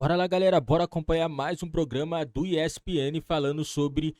Bora lá, galera, bora acompanhar mais um programa do ESPN falando sobre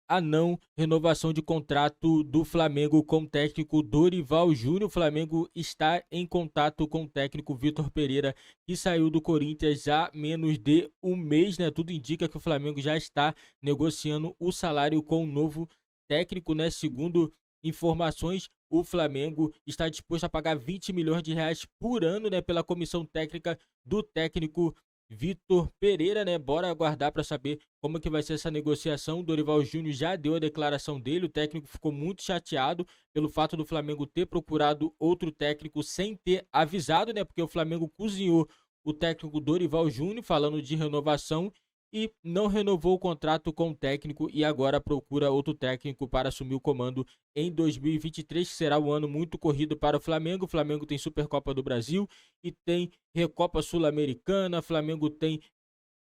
a não renovação de contrato do Flamengo com o técnico Dorival Júnior. O Flamengo está em contato com o técnico Vitor Pereira, que saiu do Corinthians há menos de um mês, né? Tudo indica que o Flamengo já está negociando o salário com o novo técnico, né? Segundo informações, o Flamengo está disposto a pagar 20 milhões de reais por ano, né, pela comissão técnica do técnico Vitor Pereira, né? Bora aguardar para saber como que vai ser essa negociação. O Dorival Júnior já deu a declaração dele. O técnico ficou muito chateado pelo fato do Flamengo ter procurado outro técnico sem ter avisado, né? Porque o Flamengo cozinhou o técnico Dorival Júnior falando de renovação e não renovou o contrato com o técnico e agora procura outro técnico para assumir o comando em 2023, que será um ano muito corrido para o Flamengo. O Flamengo tem Supercopa do Brasil e tem Recopa Sul-Americana, Flamengo tem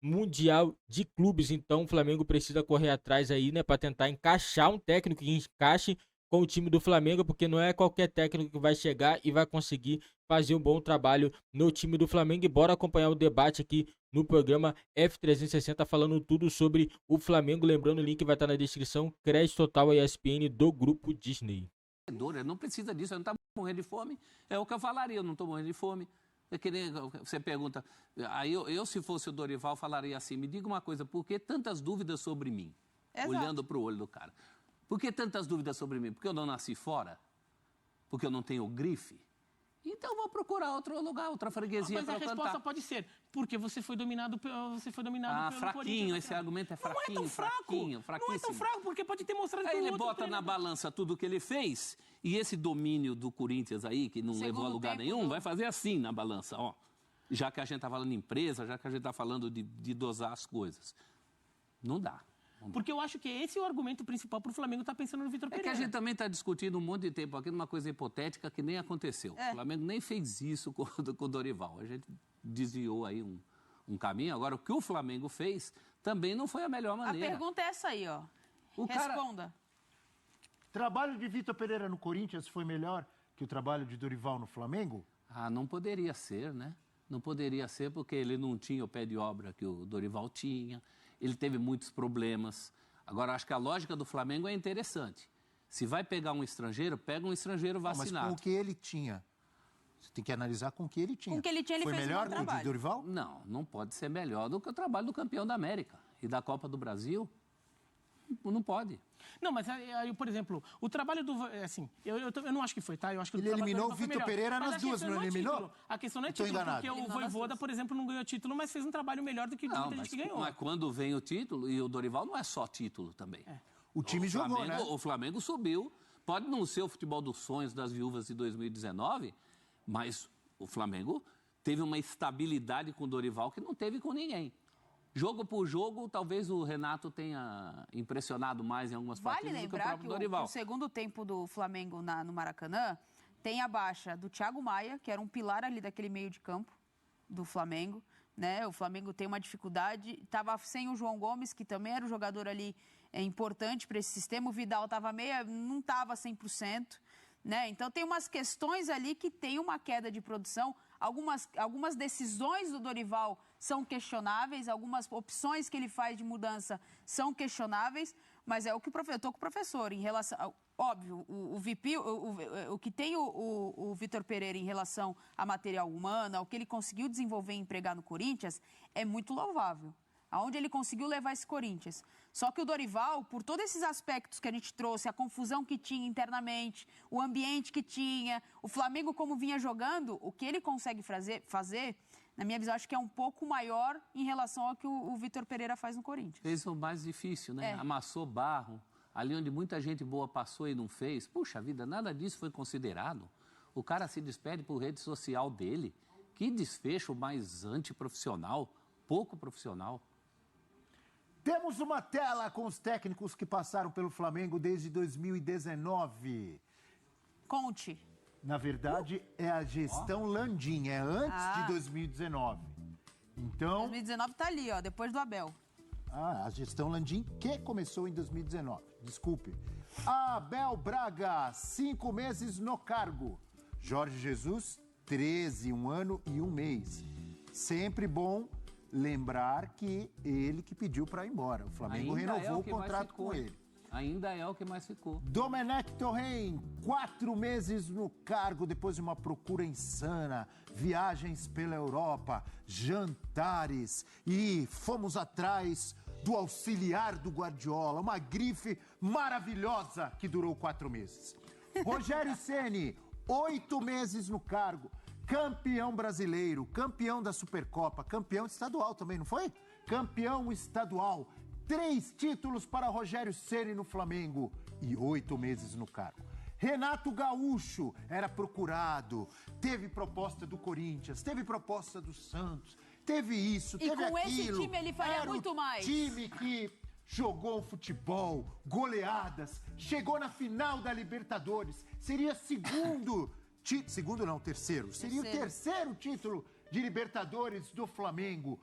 Mundial de Clubes, então o Flamengo precisa correr atrás aí, né, para tentar encaixar um técnico que encaixe com o time do Flamengo, porque não é qualquer técnico que vai chegar e vai conseguir fazer um bom trabalho no time do Flamengo. E bora acompanhar o debate aqui no programa F360 falando tudo sobre o Flamengo. Lembrando, o link vai estar na descrição. Crédito total ESPN do grupo Disney. Ele não precisa disso, ele não está morrendo de fome. É o que eu falaria, eu não estou morrendo de fome. É que nem você pergunta, aí eu, se fosse o Dorival, falaria assim, me diga uma coisa, por que tantas dúvidas sobre mim? Exato. Olhando para o olho do cara. Por que tantas dúvidas sobre mim? Porque eu não nasci fora? Porque eu não tenho grife? Então vou procurar outro lugar, outra freguesia para Mas a cantar. resposta pode ser, porque você foi dominado pelo fraquinho, Corinthians. esse argumento é fraquinho, Não é tão fraco, fraquinho, não é fraquíssimo. tão fraco, porque pode ter mostrado que Aí o ele outro bota na treinador- balança tudo o que ele fez e esse domínio do Corinthians aí, que não Segundo levou a lugar tempo nenhum, do- vai fazer assim na balança, ó. Já que a gente está falando em empresa, já que a gente está falando de dosar as coisas. Não dá. Porque eu acho que esse é o argumento principal para o Flamengo estar pensando no Vitor É que Pereira. a gente também está discutindo um monte de tempo aqui numa coisa hipotética que nem aconteceu. É. O Flamengo nem fez isso com o Dorival. A gente desviou aí um caminho. Agora, o que o Flamengo fez também não foi a melhor A maneira. pergunta é essa aí, ó. O cara- Responda. Trabalho de Vitor Pereira no Corinthians foi melhor que o trabalho de Dorival no Flamengo? Ah, não poderia ser, né? Não poderia ser porque ele não tinha o pé de obra que o Dorival tinha. Ele teve muitos problemas. Agora, acho que a lógica do Flamengo é interessante. Se vai pegar um estrangeiro, pega um estrangeiro Mas vacinado. com o que ele tinha. Você tem que analisar com o que ele tinha. Com o que ele tinha, ele foi fez um melhor bom que o de trabalho. Dorival? Não, não pode ser melhor do que o trabalho do campeão da América e da Copa do Brasil. Não pode. Não, mas aí, por exemplo, o trabalho do... Assim, eu não acho que foi, tá? Eu acho que Ele o trabalho do eliminou Dorival foi o Vitor melhor. Pereira Mas nas a duas, questão não é eliminou? título. A questão não é Eu tô título, enganado. porque o Eliminou nas Vojvoda, duas. por exemplo, não ganhou título, mas fez um trabalho melhor do que Não, muita gente que ganhou. mas quando vem o título, e o Dorival não é só título também. O time jogou, né? O Flamengo subiu. Pode não ser o futebol dos sonhos das viúvas de 2019, mas o Flamengo teve uma estabilidade com o Dorival que não teve com ninguém. Jogo por jogo, talvez o Renato tenha impressionado mais em algumas Vale partidas do que o lembrar próprio que Dorival. o segundo tempo do Flamengo no Maracanã tem a baixa do Thiago Maia, que era um pilar ali daquele meio de campo do Flamengo, né? O Flamengo tem uma dificuldade, estava sem o João Gomes, que também era um jogador ali importante para esse sistema, o Vidal não estava 100%, né? Então tem umas questões ali que tem uma queda de produção, algumas decisões do Dorival são questionáveis, algumas opções que ele faz de mudança são questionáveis, mas é o que eu estou com o professor em relação... Óbvio, o VP, o que tem o Vitor Pereira em relação a material humano, ao que ele conseguiu desenvolver e empregar no Corinthians, é muito louvável. Aonde ele conseguiu levar esse Corinthians. Só que o Dorival, por todos esses aspectos que a gente trouxe, a confusão que tinha internamente, o ambiente que tinha, o Flamengo como vinha jogando, o que ele consegue fazer, na minha visão, acho que é um pouco maior em relação ao que o Vitor Pereira faz no Corinthians. Fez o mais difícil, né? É. Amassou barro, ali onde muita gente boa passou e não fez. Puxa vida, nada disso foi considerado. O cara se despede por rede social dele. Que desfecho mais antiprofissional, pouco profissional. Temos uma tela com os técnicos que passaram pelo Flamengo desde 2019. Conte. Na verdade, é a gestão Landim, é antes de 2019. Então, 2019 tá ali, ó, depois do Abel. a gestão Landim que começou em 2019. Desculpe. Abel Braga, 5 meses no cargo. Jorge Jesus, 13, 1 ano e 1 mês. Sempre bom Lembrar que ele que pediu para ir embora. O Flamengo renovou o contrato com ele. Ainda é o que mais ficou. Domenech Torren, 4 meses no cargo depois de uma procura insana, viagens pela Europa, jantares e fomos atrás do auxiliar do Guardiola, uma grife maravilhosa que durou 4 meses. Rogério Ceni, 8 meses no cargo, campeão brasileiro, campeão da Supercopa, campeão estadual também, não foi? Campeão estadual. 3 títulos para Rogério Ceni no Flamengo e 8 meses no cargo. Renato Gaúcho era procurado, teve proposta do Corinthians, teve proposta do Santos, teve isso, teve aquilo. E com esse time ele faria muito mais. Time que jogou futebol, goleadas, chegou na final da Libertadores, seria terceiro. Seria o terceiro título de Libertadores do Flamengo.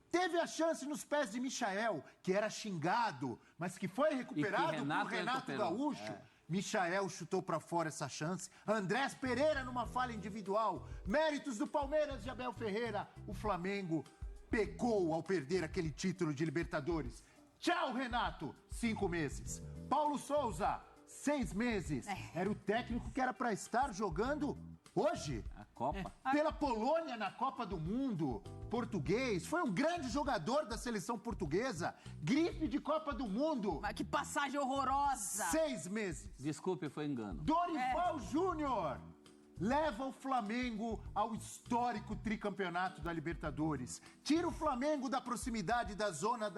Teve a chance nos pés de Michael, que era xingado, mas que foi recuperado por Renato Gaúcho. Michael chutou para fora essa chance. Andrés Pereira numa falha individual. Méritos do Palmeiras de Abel Ferreira. O Flamengo pecou ao perder aquele título de Libertadores. Tchau, Renato. 5 meses. Paulo Souza, 6 meses. Era o técnico que era para estar jogando hoje. A Copa. Pela Polônia na Copa do Mundo. Português. Foi um grande jogador da seleção portuguesa. Grife de Copa do Mundo. Mas que passagem horrorosa. 6 meses. Desculpe, foi engano. Dorival Júnior leva o Flamengo ao histórico tricampeonato da Libertadores. Tira o Flamengo da proximidade da zona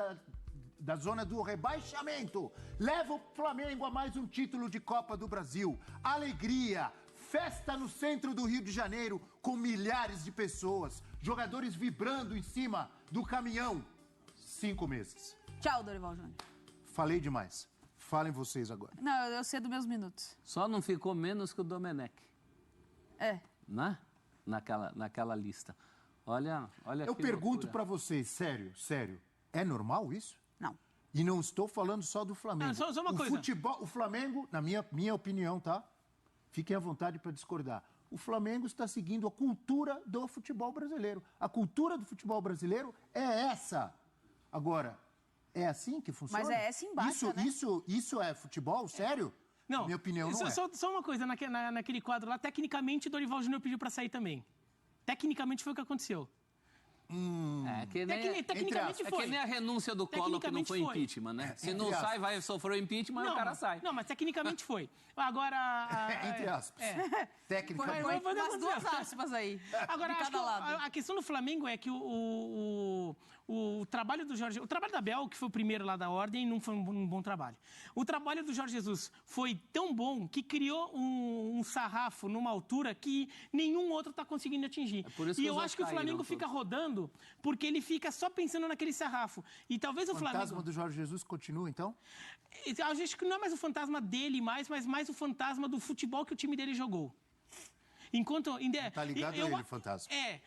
do rebaixamento. Leva o Flamengo a mais um título de Copa do Brasil. Alegria, festa no centro do Rio de Janeiro com milhares de pessoas. Jogadores vibrando em cima do caminhão. 5 meses. Tchau, Dorival Júnior. Falei demais. Falem vocês agora. Não, eu sei dos meus minutos. Só não ficou menos que o Domenech. Né? Naquela lista. Olha Eu pergunto pra vocês, sério. É normal isso? Não. E não estou falando só do Flamengo. Só uma coisa. O Flamengo, na minha opinião, tá? Fiquem à vontade para discordar. O Flamengo está seguindo a cultura do futebol brasileiro. A cultura do futebol brasileiro é essa. Agora, é assim que funciona? Mas é essa embaixo, né? Isso é futebol? Sério? Não. Na minha opinião, não é. Só uma coisa, naquele quadro lá, tecnicamente o Dorival Júnior pediu para sair também. Tecnicamente foi o que aconteceu. Tecnicamente foi. É que nem a renúncia do Collor que não foi impeachment, né? Se não sai, vai sofrer o impeachment, o cara sai. Não, mas tecnicamente foi. Agora... Entre aspas. Tecnicamente. Foi umas 2 aspas aí. Agora, de acho cada lado. que a questão do Flamengo é que o trabalho do Jorge... O trabalho da Abel, que foi o primeiro lá da ordem, não foi um bom trabalho. O trabalho do Jorge Jesus foi tão bom que criou um sarrafo numa altura que nenhum outro está conseguindo atingir. E eu acho que o Flamengo fica rodando porque ele fica só pensando naquele sarrafo. E talvez o Flamengo... O fantasma do Jorge Jesus continua, então? Eu acho que não é mais o fantasma dele mas mais o fantasma do futebol que o time dele jogou. Enquanto tá ligado a ele, o fantasma. É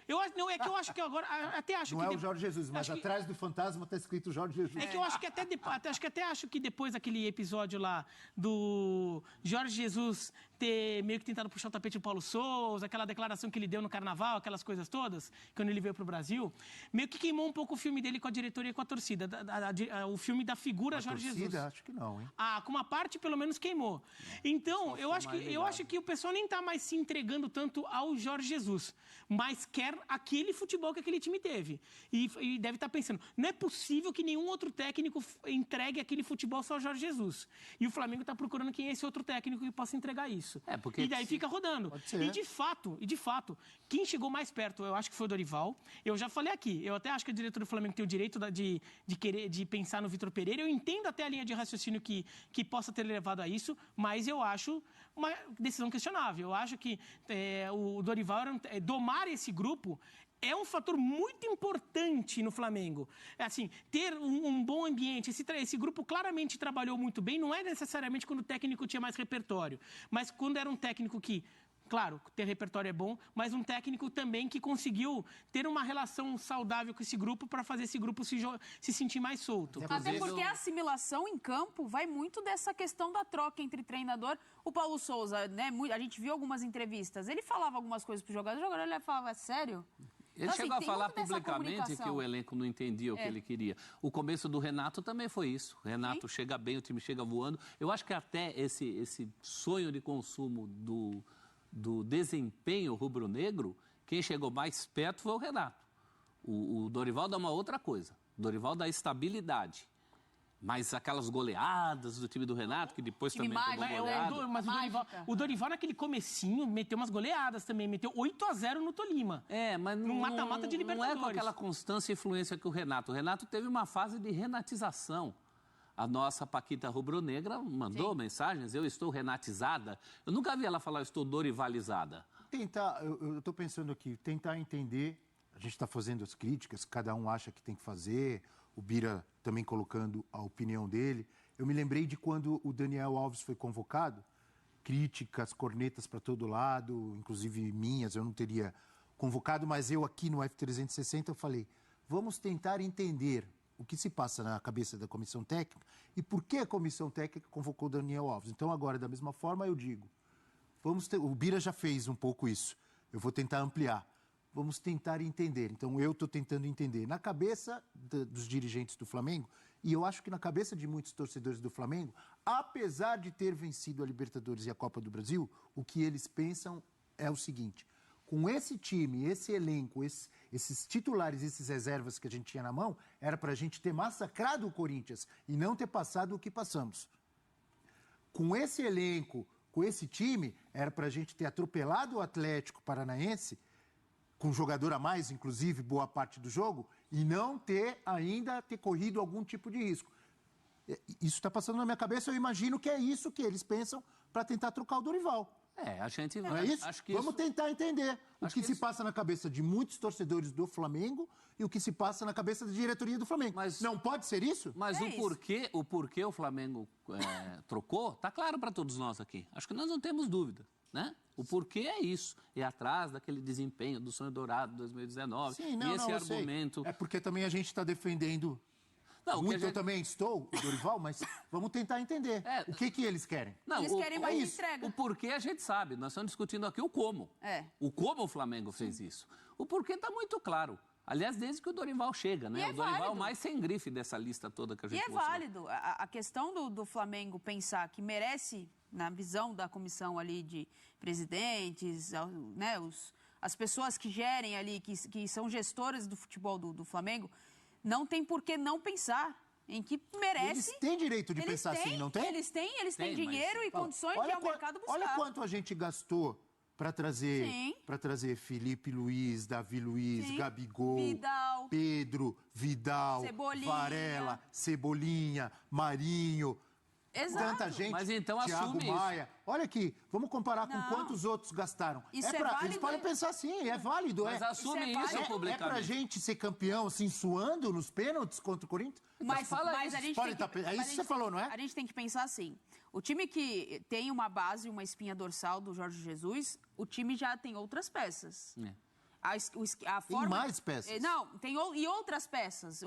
que eu acho que agora até acho não que é o Jorge Jesus, mas atrás do fantasma tá escrito Jorge Jesus. É que eu acho que acho que depois daquele episódio lá do Jorge Jesus ter meio que tentado puxar o tapete do Paulo Souza, aquela declaração que ele deu no Carnaval, aquelas coisas todas, quando ele veio pro Brasil, meio que queimou um pouco o filme dele com a diretoria e com a torcida, o filme da figura Jorge Jesus. Acho que não, hein? Com uma parte pelo menos queimou. Então, eu acho que o pessoal nem tá mais se entregando tanto ao Jorge Jesus, mas quer aquele futebol que aquele time teve. E deve estar pensando, não é possível que nenhum outro técnico entregue aquele futebol só ao Jorge Jesus. E o Flamengo está procurando quem é esse outro técnico que possa entregar isso. E daí fica rodando. E de fato, quem chegou mais perto, eu acho que foi o Dorival. Eu já falei aqui, eu até acho que a diretora do Flamengo tem o direito de pensar no Vitor Pereira. Eu entendo até a linha de raciocínio que possa ter levado a isso, mas eu acho uma decisão questionável. Eu acho que o Dorival domar esse grupo é um fator muito importante no Flamengo. Assim, ter um bom ambiente, esse grupo claramente trabalhou muito bem, não é necessariamente quando o técnico tinha mais repertório, mas quando era um técnico que, claro, ter repertório é bom, mas um técnico também que conseguiu ter uma relação saudável com esse grupo para fazer esse grupo se sentir mais solto. Até porque a assimilação em campo vai muito dessa questão da troca entre treinador. O Paulo Souza, né, a gente viu algumas entrevistas, ele falava algumas coisas pro jogador, o jogador ele falava, sério? Ele Então, chegou assim, a falar tem muito dessa publicamente que comunicação. o elenco não entendia o que ele queria. O começo do Renato também foi isso. O Renato chega bem, o time chega voando. Eu acho que até esse sonho de consumo do desempenho rubro-negro, quem chegou mais perto foi o Renato. O Dorival dá uma outra coisa. O Dorival dá estabilidade. Mas aquelas goleadas do time do Renato, que depois Time também tomou mágico, goleada. Mas o Dorival naquele comecinho meteu umas goleadas também, meteu 8-0 no Tolima. Mas Num mata-mata de não é Libertadores. com aquela constância e influência que o Renato. O Renato teve uma fase de renatização. A nossa Paquita Rubro-Negra mandou mensagens, eu estou renatizada. Eu nunca vi ela falar, eu estou dorivalizada. Eu estou pensando aqui, tentar entender, a gente está fazendo as críticas, cada um acha que tem que fazer, o Bira também colocando a opinião dele. Eu me lembrei de quando o Daniel Alves foi convocado, críticas, cornetas para todo lado, inclusive minhas, eu não teria convocado, mas eu aqui no F360 eu falei, vamos tentar entender o que se passa na cabeça da comissão técnica e por que a comissão técnica convocou o Daniel Alves. Então agora, da mesma forma, eu digo, o Bira já fez um pouco isso, eu vou tentar ampliar. Vamos tentar entender. Então, eu estou tentando entender. Na cabeça dos dirigentes do Flamengo, e eu acho que na cabeça de muitos torcedores do Flamengo, apesar de ter vencido a Libertadores e a Copa do Brasil, o que eles pensam é o seguinte, com esse time, esse elenco, esses titulares, esses reservas que a gente tinha na mão, era para a gente ter massacrado o Corinthians e não ter passado o que passamos. Com esse elenco, com esse time, era para a gente ter atropelado o Atlético Paranaense, com um jogador a mais, inclusive, boa parte do jogo, e não ter corrido algum tipo de risco. Isso está passando na minha cabeça, eu imagino que é isso que eles pensam para tentar trocar o Dorival. A gente vai. Não é isso? Acho que Vamos tentar entender o que se isso... passa na cabeça de muitos torcedores do Flamengo e o que se passa na cabeça da diretoria do Flamengo. Não pode ser isso? Mas o porquê o Flamengo trocou, tá claro para todos nós aqui. Acho que nós não temos dúvida. Né? O porquê é isso, é atrás daquele desempenho do Sonho Dourado de 2019. Sim, e esse argumento... É porque também a gente está defendendo... Eu também estou, o Dorival, mas vamos tentar entender o que eles querem. Eles querem mais entrega. O porquê a gente sabe, nós estamos discutindo aqui o como. O como o Flamengo fez isso. O porquê está muito claro. Aliás, desde que o Dorival chega, né? O Dorival é o mais sem grife dessa lista toda que a gente mostrou. E é válido. A questão do Flamengo pensar que merece... na visão da comissão ali de presidentes, né, as pessoas que gerem ali, que são gestoras do futebol do Flamengo, não tem por que não pensar em que merece... Eles têm direito de pensar assim, não tem? Eles têm dinheiro e condições de ir ao mercado buscar. Olha quanto a gente gastou para trazer Felipe Luiz, Davi Luiz, Gabigol, Vidal, Pedro, Vidal, Varela, Cebolinha, Marinho... Exato. Tanta gente, mas então Thiago Maia. Olha aqui, vamos comparar com quantos outros gastaram. Isso é válido. Eles podem pensar assim, é válido. Mas assume isso publicamente. É pra gente ser campeão, assim, suando nos pênaltis contra o Corinthians? Mas a gente tem que... É isso que você falou, não é? A gente tem que pensar assim. O time que tem uma base, uma espinha dorsal do Jorge Jesus, o time já tem outras peças. A forma... Tem mais peças? Não, e outras peças.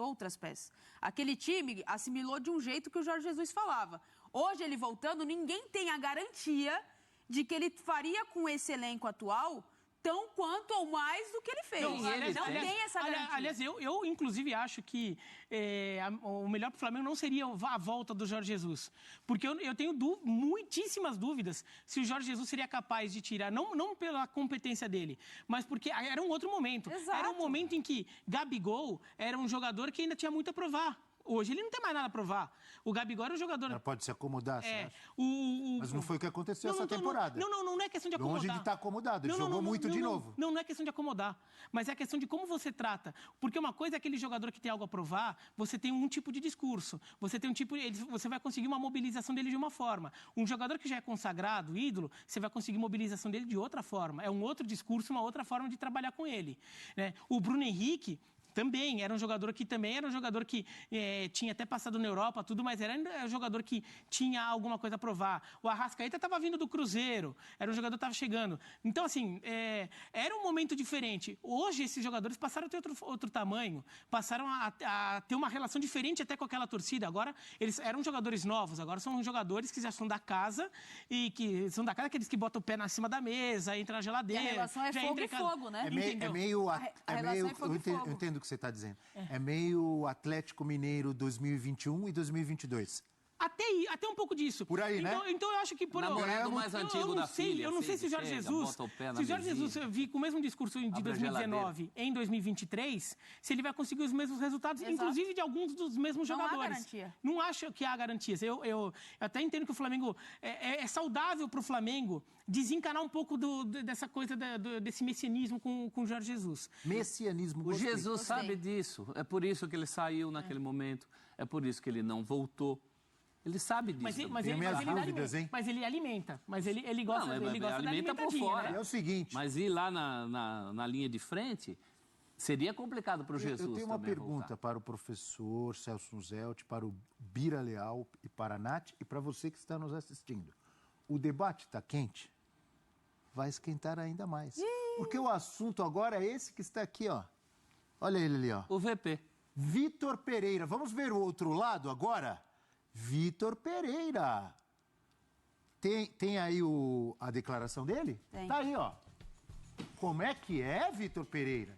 Aquele time assimilou de um jeito que o Jorge Jesus falava. Hoje, ele voltando, ninguém tem a garantia de que ele faria com esse elenco atual tão quanto ou mais do que ele fez. Não tem essa garantia. Aliás, eu inclusive acho que o melhor para o Flamengo não seria a volta do Jorge Jesus. Porque eu tenho muitíssimas dúvidas se o Jorge Jesus seria capaz de tirar, não pela competência dele, mas porque era um outro momento. Exato. Era um momento em que Gabigol era um jogador que ainda tinha muito a provar. Hoje ele não tem mais nada a provar. O Gabigol era um jogador... Ela pode se acomodar, você acha? Mas não foi o que aconteceu essa temporada. Não é questão de acomodar. Longe de estar acomodado, ele jogou muito de novo. Não é questão de acomodar, mas é questão de como você trata. Porque uma coisa é aquele jogador que tem algo a provar, você tem um tipo de discurso, você vai conseguir uma mobilização dele de uma forma. Um jogador que já é consagrado, ídolo, você vai conseguir mobilização dele de outra forma. É um outro discurso, uma outra forma de trabalhar com ele. Né? O Bruno Henrique... Também era um jogador que tinha até passado na Europa, tudo, mas era um jogador que tinha alguma coisa a provar. O Arrascaeta estava vindo do Cruzeiro, era um jogador que estava chegando. Então, assim, era um momento diferente. Hoje, esses jogadores passaram a ter outro tamanho, passaram a ter uma relação diferente até com aquela torcida. Agora, eles eram jogadores novos, agora são jogadores que já são da casa, e que são da casa, aqueles que botam o pé na cima da mesa, entra na geladeira. E a relação é fogo e fogo, né? Eu entendo o que você está dizendo. É meio Atlético Mineiro 2021 e 2022. Até um pouco disso. Por aí, então, né? Então eu acho que... Namorado mais antigo da filha. Eu não sei se o Jorge Jesus... Se o Jorge Jesus vir com o mesmo discurso de 2019 em 2023, se ele vai conseguir os mesmos resultados, inclusive de alguns dos mesmos jogadores. Não há garantia. Não acho que há garantias. Eu até entendo que o Flamengo... É saudável para o Flamengo desencanar um pouco dessa coisa, desse messianismo com o Jorge Jesus. Messianismo. O Jesus sabe disso. É por isso que ele saiu naquele momento. É por isso que ele não voltou. Ele sabe disso. Mas ele alimenta. Mas ele gosta, da alimenta por fora. Né? É o seguinte... Mas ir lá na linha de frente seria complicado para o Jesus. Eu tenho uma pergunta voltar. para o professor Celso Zelt, para o Bira Leal e para a Nath e para você que está nos assistindo. O debate está quente? Vai esquentar ainda mais. Porque o assunto agora é esse que está aqui, ó. Olha ele ali, ó. O VP. Vitor Pereira. Vamos ver o outro lado agora? Vitor Pereira. Tem aí a declaração dele? Tem. Tá aí, ó. Como é que é, Vitor Pereira?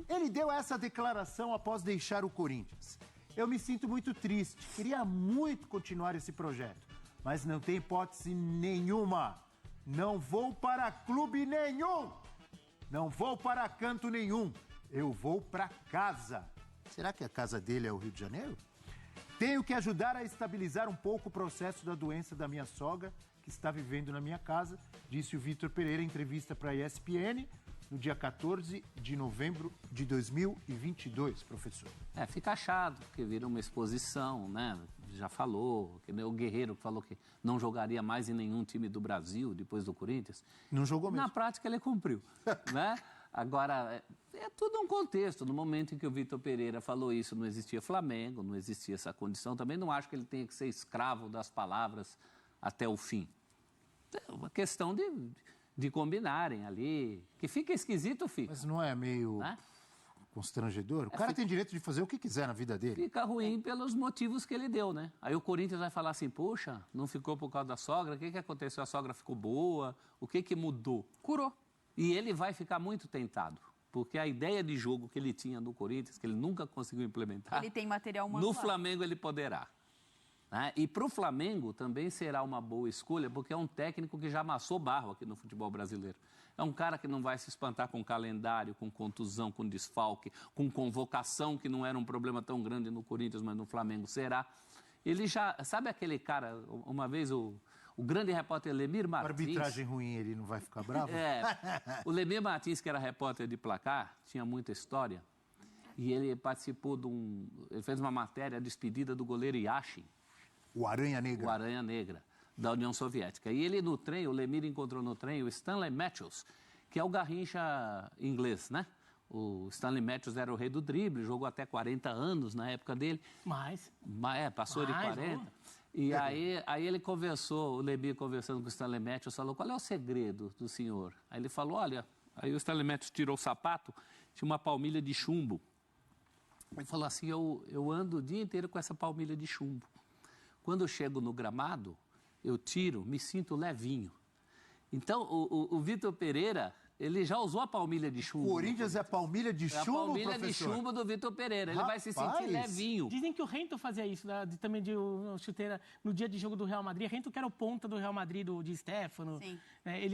Ele deu essa declaração após deixar o Corinthians. Eu me sinto muito triste. Queria muito continuar esse projeto, mas não tem hipótese nenhuma. Não vou para clube nenhum. Não vou para canto nenhum. Eu vou para casa. Será que a casa dele é o Rio de Janeiro? Tenho que ajudar a estabilizar um pouco o processo da doença da minha sogra, que está vivendo na minha casa, disse o Vitor Pereira em entrevista para a ESPN no dia 14 de novembro de 2022, professor. Fica chato, porque vira uma exposição, né? Já falou, que o Guerreiro falou que não jogaria mais em nenhum time do Brasil depois do Corinthians. Não jogou mesmo. Na prática ele cumpriu, né? Agora, é tudo um contexto. No momento em que o Vitor Pereira falou isso, não existia Flamengo, não existia essa condição. Também não acho que ele tenha que ser escravo das palavras até o fim. É uma questão de combinarem ali. Que fica esquisito, fica. Mas não é meio constrangedor? O cara tem direito de fazer o que quiser na vida dele. Fica ruim pelos motivos que ele deu, né? Aí o Corinthians vai falar assim, poxa, não ficou por causa da sogra? O que aconteceu? A sogra ficou boa? O que mudou? Curou. E ele vai ficar muito tentado, porque a ideia de jogo que ele tinha no Corinthians, que ele nunca conseguiu implementar, ele tem material humano no lá. Flamengo ele poderá. Né? E para o Flamengo também será uma boa escolha, porque é um técnico que já amassou barro aqui no futebol brasileiro. É um cara que não vai se espantar com calendário, com contusão, com desfalque, com convocação, que não era um problema tão grande no Corinthians, mas no Flamengo será. Ele já... Sabe aquele cara, uma vez o grande repórter Lemir Martins... Arbitragem ruim, ele não vai ficar bravo? O Lemir Martins, que era repórter de placar, tinha muita história, e ele participou ele fez uma matéria, a despedida do goleiro Yashin. O Aranha Negra. O Aranha Negra, da União Soviética. E ele no trem, o Lemir encontrou no trem o Stanley Matthews, que é o Garrincha inglês, né? O Stanley Matthews era o rei do drible, jogou até 40 anos na época dele. Passou de 40. E aí ele conversou, o Lemir conversando com o Stanley Matthews, falou, qual é o segredo do senhor? Aí ele falou, olha, aí o Stanley Matthews tirou o sapato, tinha uma palmilha de chumbo. Ele falou assim, eu ando o dia inteiro com essa palmilha de chumbo. Quando eu chego no gramado, eu tiro, me sinto levinho. Então, o Vitor Pereira... Ele já usou a palmilha de chumbo. O Corinthians é palmilha de chumbo, professor? É a palmilha de professor? chumbo do Vitor Pereira. Ele vai se sentir levinho. Dizem que o Rento fazia isso, também de chuteira no dia de jogo do Real Madrid. Rento que era o ponta do Real Madrid, de Stefano. Sim.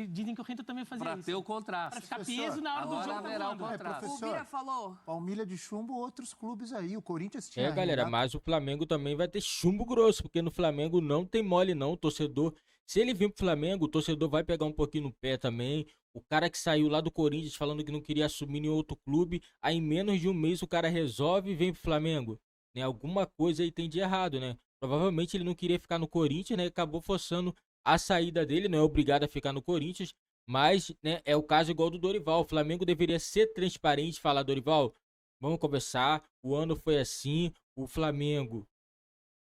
Dizem que o Rento também fazia isso. Para ter o contraste. Para ficar peso na hora do jogo. Haverá o contraste. O Bira falou. Palmilha de chumbo, outros clubes aí. O Corinthians tinha... galera, mas o Flamengo também vai ter chumbo grosso, porque no Flamengo não tem mole não, o torcedor... Se ele vir pro Flamengo, o torcedor vai pegar um pouquinho no pé também. O cara que saiu lá do Corinthians falando que não queria assumir em outro clube, aí em menos de um mês o cara resolve e vem pro Flamengo. Né? Alguma coisa aí tem de errado, né? Provavelmente ele não queria ficar no Corinthians, né? Acabou forçando a saída dele, não é obrigado a ficar no Corinthians. Mas, né, é o caso igual do Dorival. O Flamengo deveria ser transparente e falar, Dorival, Vamos conversar. O ano foi assim, o Flamengo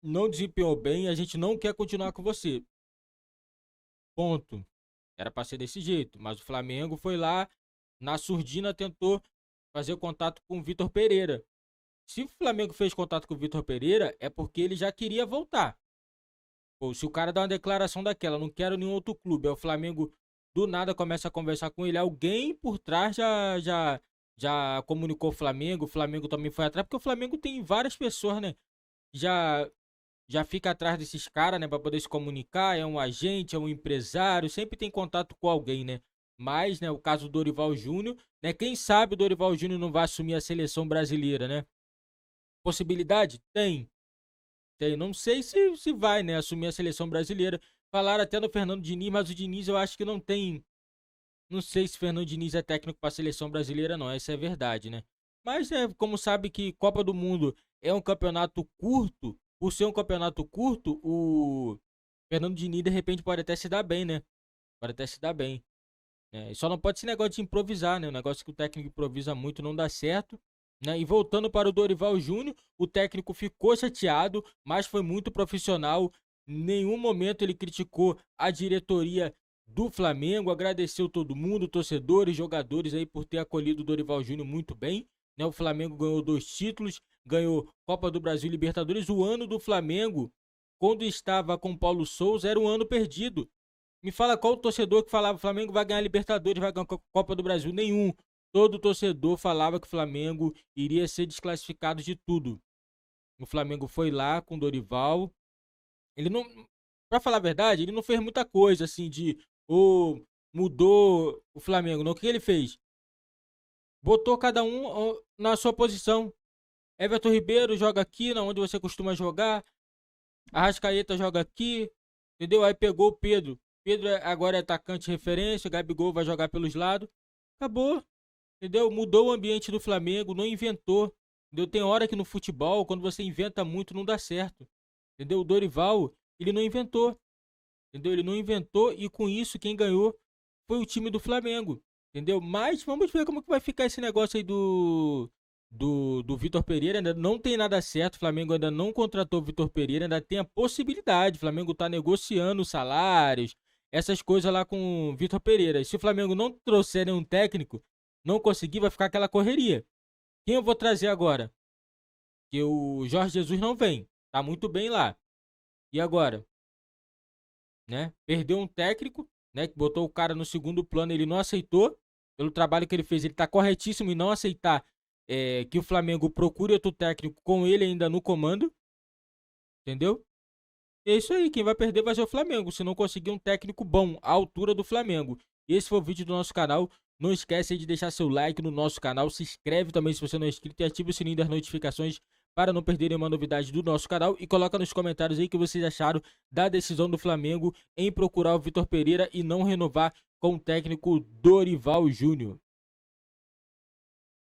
não desempenhou bem, a gente não quer continuar com você. Ponto. Era para ser desse jeito, mas o Flamengo foi lá, na surdina, tentou fazer contato com o Vitor Pereira. Se o Flamengo fez contato com o Vitor Pereira, é porque ele já queria voltar. Pô, se o cara dá uma declaração daquela, não quero nenhum outro clube, aí o Flamengo do nada começa a conversar com ele, alguém por trás já comunicou o Flamengo também foi atrás, porque o Flamengo tem várias pessoas, né? Já já fica atrás desses caras, né, para poder se comunicar, é um agente, é um empresário, sempre tem contato com alguém, né? Mas, né, o caso do Dorival Júnior, né, quem sabe o Dorival Júnior não vai assumir a seleção brasileira, né? Possibilidade? Tem. Tem. Não sei se vai, né, assumir a seleção brasileira. Falaram até no Fernando Diniz, mas o Diniz eu acho que não tem. Não sei se o Fernando Diniz é técnico para a seleção brasileira, não. Essa é a verdade, né? Mas, né, como sabe que Copa do Mundo é um campeonato curto, por ser um campeonato curto, o Fernando Diniz de repente pode até se dar bem, né? Pode até se dar bem. Né? E só não pode ser negócio de improvisar, né? O negócio que o técnico improvisa muito não dá certo. Né? E voltando para o Dorival Júnior, o técnico ficou chateado, mas foi muito profissional. Em nenhum momento ele criticou a diretoria do Flamengo, agradeceu todo mundo, torcedores, jogadores aí por ter acolhido o Dorival Júnior muito bem. Né? O Flamengo ganhou 2 títulos, ganhou Copa do Brasil e Libertadores. O ano do Flamengo, quando estava com Paulo Souza, era um ano perdido. Me fala qual o torcedor que falava que o Flamengo vai ganhar Libertadores, vai ganhar Copa do Brasil. Nenhum. Todo torcedor falava que o Flamengo iria ser desclassificado de tudo. O Flamengo foi lá com o Dorival. Ele não, pra falar a verdade, ele não fez muita coisa assim de mudou o Flamengo. Não, o que ele fez? Botou cada um na sua posição. Everton Ribeiro joga aqui, na onde você costuma jogar. Arrascaeta joga aqui, entendeu? Aí pegou o Pedro. Pedro agora é atacante referência, Gabigol vai jogar pelos lados. Acabou, entendeu? Mudou o ambiente do Flamengo, não inventou. Entendeu? Tem hora que no futebol, quando você inventa muito, não dá certo. Entendeu? O Dorival, ele não inventou. Entendeu? Ele não inventou e com isso quem ganhou foi o time do Flamengo. Entendeu? Mas vamos ver como que vai ficar esse negócio aí do Vitor Pereira. Ainda não tem nada certo. O Flamengo ainda não contratou o Vitor Pereira. Ainda tem a possibilidade. O Flamengo tá negociando salários, essas coisas lá com o Vitor Pereira. E se o Flamengo não trouxer nenhum técnico, não conseguir, vai ficar aquela correria. Quem eu vou trazer agora? Que o Jorge Jesus não vem. Tá muito bem lá. E agora? Né? Perdeu um técnico, né? Que botou o cara no segundo plano, ele não aceitou. Pelo trabalho que ele fez, ele tá corretíssimo em não aceitar que o Flamengo procure outro técnico com ele ainda no comando. Entendeu? E é isso aí, quem vai perder vai ser o Flamengo, se não conseguir um técnico bom à altura do Flamengo. Esse foi o vídeo do nosso canal. Não esquece de deixar seu like no nosso canal, se inscreve também se você não é inscrito e ativa o sininho das notificações para não perder nenhuma novidade do nosso canal. E coloca nos comentários aí o que vocês acharam da decisão do Flamengo em procurar o Vitor Pereira e não renovar com o técnico Dorival Júnior.